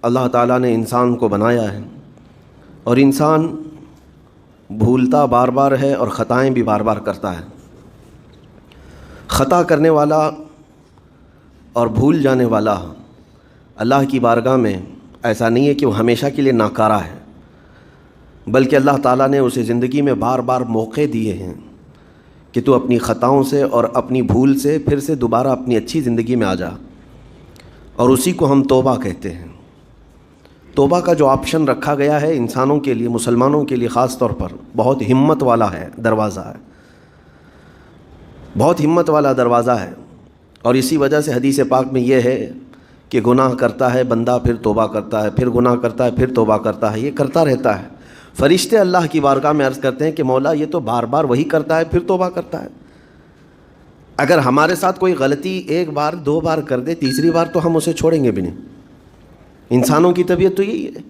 اللہ تعالیٰ نے انسان کو بنایا ہے اور انسان بھولتا بار بار ہے اور خطائیں بھی بار بار کرتا ہے۔ خطا کرنے والا اور بھول جانے والا اللہ کی بارگاہ میں ایسا نہیں ہے کہ وہ ہمیشہ کے لیے ناکارہ ہے، بلکہ اللہ تعالیٰ نے اسے زندگی میں بار بار موقع دیے ہیں کہ تو اپنی خطاؤں سے اور اپنی بھول سے پھر سے دوبارہ اپنی اچھی زندگی میں آ جا، اور اسی کو ہم توبہ کہتے ہیں۔ توبہ کا جو آپشن رکھا گیا ہے انسانوں کے لیے، مسلمانوں کے لیے خاص طور پر، بہت ہمت والا ہے، دروازہ ہے، بہت ہمت والا دروازہ ہے۔ اور اسی وجہ سے حدیث پاک میں یہ ہے کہ گناہ کرتا ہے بندہ، پھر توبہ کرتا ہے، پھر گناہ کرتا ہے، پھر توبہ کرتا ہے، یہ کرتا رہتا ہے۔ فرشتے اللہ کی بارگاہ میں عرض کرتے ہیں کہ مولا یہ تو بار بار وہی کرتا ہے، پھر توبہ کرتا ہے۔ اگر ہمارے ساتھ کوئی غلطی ایک بار دو بار کر دے، تیسری بار تو ہم اسے چھوڑیں گے بھی نہیں۔ انسانوں کی طبیعت تو یہی ہے،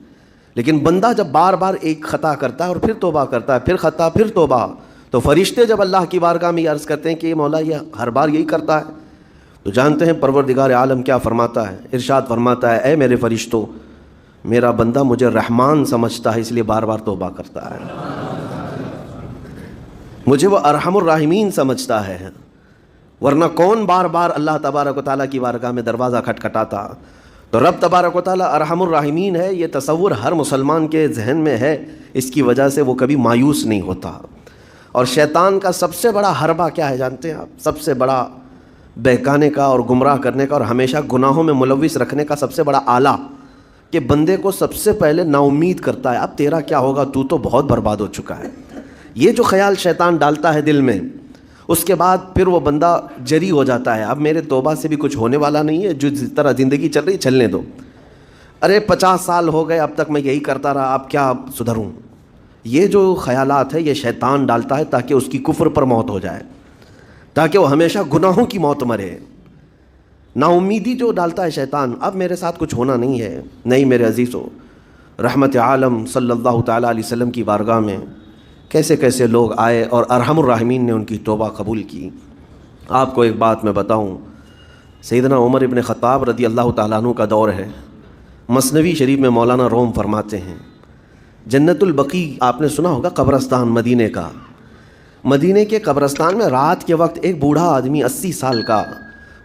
لیکن بندہ جب بار بار ایک خطا کرتا ہے اور پھر توبہ کرتا ہے، پھر خطا پھر توبہ، تو فرشتے جب اللہ کی بارگاہ میں عرض کرتے ہیں کہ یہ مولا یہ ہر بار یہی کرتا ہے، تو جانتے ہیں پروردگار عالم کیا فرماتا ہے، ارشاد فرماتا ہے اے میرے فرشتوں، میرا بندہ مجھے رحمان سمجھتا ہے اس لیے بار بار توبہ کرتا ہے، مجھے وہ ارحم الراحمین سمجھتا ہے، ورنہ کون بار بار اللہ تبارک و تعالیٰ کی بارگاہ میں دروازہ کھٹکھٹاتا۔ تو رب تبارک و تعالیٰ ارحم الراحمین ہے، یہ تصور ہر مسلمان کے ذہن میں ہے، اس کی وجہ سے وہ کبھی مایوس نہیں ہوتا۔ اور شیطان کا سب سے بڑا حربہ کیا ہے جانتے ہیں آپ؟ سب سے بڑا بہکانے کا اور گمراہ کرنے کا اور ہمیشہ گناہوں میں ملوث رکھنے کا سب سے بڑا آلہ، کہ بندے کو سب سے پہلے نا امید کرتا ہے، اب تیرا کیا ہوگا، تو طبہت برباد ہو چکا ہے۔ یہ جو خیال شیطان ڈالتا ہے دل میں، اس کے بعد پھر وہ بندہ جری ہو جاتا ہے، اب میرے توبہ سے بھی کچھ ہونے والا نہیں ہے، جو جس طرح زندگی چل رہی چلنے دو، ارے 50 سال ہو گئے اب تک میں یہی کرتا رہا، اب کیا سدھروں۔ یہ جو خیالات ہے یہ شیطان ڈالتا ہے تاکہ اس کی کفر پر موت ہو جائے، تاکہ وہ ہمیشہ گناہوں کی موت مرے۔ نا امیدی جو ڈالتا ہے شیطان، اب میرے ساتھ کچھ ہونا نہیں ہے۔ نہیں میرے عزیزو، رحمت عالم صلی اللہ تعالیٰ علیہ وسلم کی بارگاہ میں کیسے کیسے لوگ آئے اور ارحم الراحمین نے ان کی توبہ قبول کی۔ آپ کو ایک بات میں بتاؤں، سیدنا عمر ابن خطاب رضی اللہ تعالیٰ عنہ کا دور ہے، مثنوی شریف میں مولانا روم فرماتے ہیں، جنت البقیع آپ نے سنا ہوگا، قبرستان مدینے کا، مدینے کے قبرستان میں رات کے وقت ایک بوڑھا آدمی 80 سال کا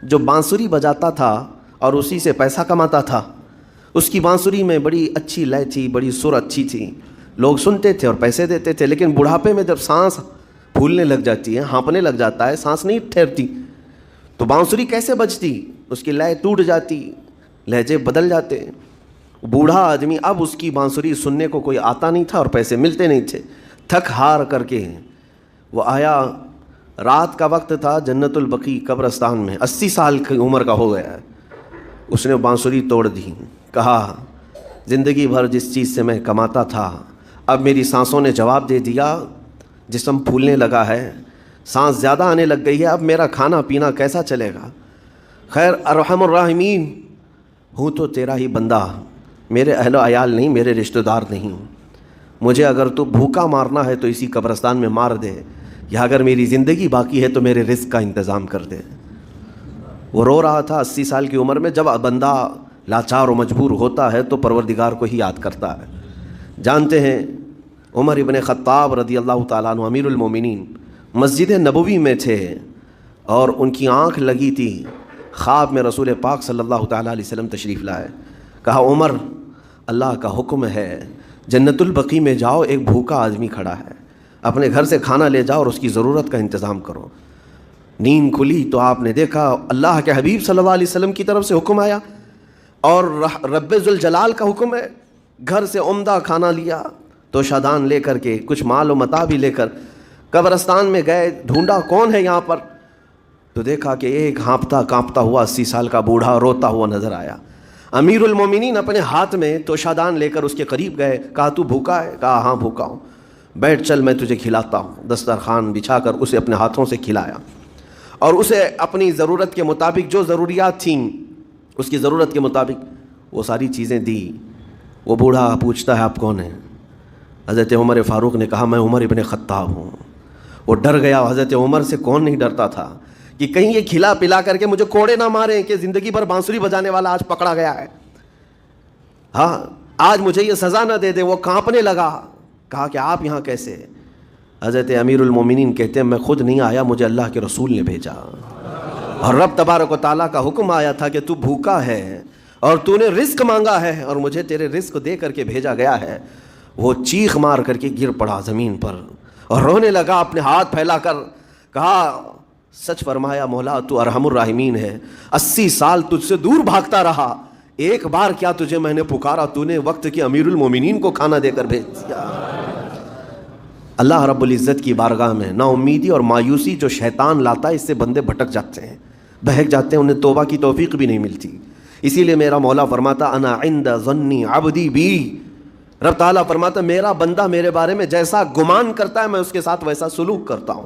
جو بانسری بجاتا تھا اور اسی سے پیسہ کماتا تھا، اس کی بانسری میں بڑی اچھی لے تھی، بڑی سر اچھی تھی، لوگ سنتے تھے اور پیسے دیتے تھے، لیکن بڑھاپے میں جب سانس پھولنے لگ جاتی ہے، ہانپنے لگ جاتا ہے، سانس نہیں ٹھہرتی، تو بانسری کیسے بجتی، اس کی لے ٹوٹ جاتی، لہجے بدل جاتے۔ بوڑھا آدمی، اب اس کی بانسری سننے کو کوئی آتا نہیں تھا اور پیسے ملتے نہیں تھے، تھک ہار کر کے وہ آیا، رات کا وقت تھا، جنت البقیع قبرستان میں، 80 سال کی عمر کا ہو گیا ہے، اس نے بانسری توڑ دی، کہا زندگی بھر جس چیز سے میں کماتا تھا اب میری سانسوں نے جواب دے دیا، جسم پھولنے لگا ہے، سانس زیادہ آنے لگ گئی ہے، اب میرا کھانا پینا کیسا چلے گا۔ خیر ارحم الراحمین ہوں تو تیرا ہی بندہ، میرے اہل و عیال نہیں، میرے رشتہ دار نہیں، مجھے اگر تو بھوکا مارنا ہے تو اسی قبرستان میں مار دے، یا اگر میری زندگی باقی ہے تو میرے رزق کا انتظام کر دے۔ وہ رو رہا تھا 80 سال کی عمر میں۔ جب بندہ لاچار و مجبور ہوتا ہے تو پروردگار کو ہی یاد کرتا ہے۔ جانتے ہیں عمر ابن خطاب رضی اللہ تعالیٰ عنہ امیر المومنین مسجد نبوی میں تھے اور ان کی آنکھ لگی تھی، خواب میں رسول پاک صلی اللہ تعالیٰ علیہ وسلم تشریف لائے، کہا عمر اللہ کا حکم ہے جنت البقیع میں جاؤ، ایک بھوکا آدمی کھڑا ہے، اپنے گھر سے کھانا لے جاؤ اور اس کی ضرورت کا انتظام کرو۔ نیند کھلی تو آپ نے دیکھا اللہ کے حبیب صلی اللہ علیہ وسلم کی طرف سے حکم آیا اور رب ذوالجلال کا حکم ہے، گھر سے عمدہ کھانا لیا تو شادان لے کر کے کچھ مال و متاع بھی لے کر قبرستان میں گئے، ڈھونڈا کون ہے یہاں پر، تو دیکھا کہ ایک ہانپتا کانپتا ہوا 80 سال کا بوڑھا روتا ہوا نظر آیا۔ امیر المومنین اپنے ہاتھ میں توشادان لے کر اس کے قریب گئے، کہا تو بھوکا ہے؟ کہا ہاں بھوکا ہوں، بیٹھ چل میں تجھے کھلاتا ہوں۔ دسترخوان بچھا کر اسے اپنے ہاتھوں سے کھلایا اور اسے اپنی ضرورت کے مطابق جو ضروریات تھیں اس کی ضرورت کے مطابق وہ ساری چیزیں دی۔ وہ بوڑھا پوچھتا ہے آپ کون ہیں؟ حضرت عمر فاروق نے کہا میں عمر ابن خطاب ہوں۔ وہ ڈر گیا، حضرت عمر سے کون نہیں ڈرتا تھا کہ کہیں یہ کھلا پلا کر کے مجھے کوڑے نہ ماریں کہ زندگی بھر بانسری بجانے والا آج پکڑا گیا ہے۔ ہاں آج مجھے یہ سزا نہ دے دے. وہ کانپنے لگا. کہا کہ آپ یہاں کیسے؟ حضرت امیر المومنین کہتے ہیں میں خود نہیں آیا, مجھے اللہ کے رسول نے بھیجا, اور رب تبارک و تعالیٰ کا حکم آیا تھا کہ تو بھوکا ہے اور تو نے رزق مانگا ہے اور مجھے تیرے رزق دے کر کے بھیجا گیا ہے. وہ چیخ مار کر کے گر پڑا زمین پر اور رونے لگا, اپنے ہاتھ پھیلا کر کہا سچ فرمایا مولا تو ارحم الراحمین ہے. 80 سال تجھ سے دور بھاگتا رہا, ایک بار کیا تجھے میں نے پکارا, تو نے وقت کے امیر المومنین کو کھانا دے کر بھیج دیا. اللہ رب العزت کی بارگاہ میں نا امیدی اور مایوسی جو شیطان لاتا ہے, اس سے بندے بھٹک جاتے ہیں, بہک جاتے ہیں, انہیں توبہ کی توفیق بھی نہیں ملتی. اسی لیے میرا مولا فرماتا انا عند ظنی عبدی بی, رب تعالیٰ فرماتا میرا بندہ میرے بارے میں جیسا گمان کرتا ہے میں اس کے ساتھ ویسا سلوک کرتا ہوں.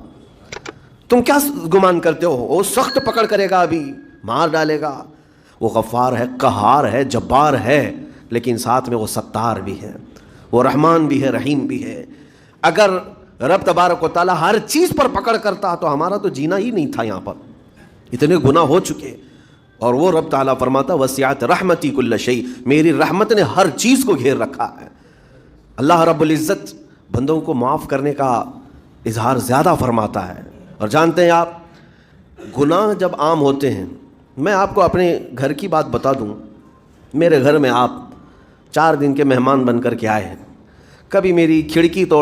تم کیا گمان کرتے ہو؟ وہ سخت پکڑ کرے گا, ابھی مار ڈالے گا. وہ غفار ہے, قہار ہے, جبار ہے, لیکن ساتھ میں وہ ستار بھی ہے, وہ رحمان بھی ہے, رحیم بھی ہے. اگر رب تبارک و تعالیٰ ہر چیز پر پکڑ کرتا تو ہمارا تو جینا ہی نہیں تھا. یہاں پر اتنے گناہ ہو چکے, اور وہ رب تعالیٰ فرماتا وسعت رحمتی کل شیء, میری رحمت نے ہر چیز کو گھیر رکھا ہے. اللہ رب العزت بندوں کو معاف کرنے کا اظہار زیادہ فرماتا ہے. اور جانتے ہیں آپ, گناہ جب عام ہوتے ہیں, میں آپ کو اپنے گھر کی بات بتا دوں, میرے گھر میں آپ 4 دن کے مہمان بن کر کے آئے ہیں, کبھی میری کھڑکی توڑ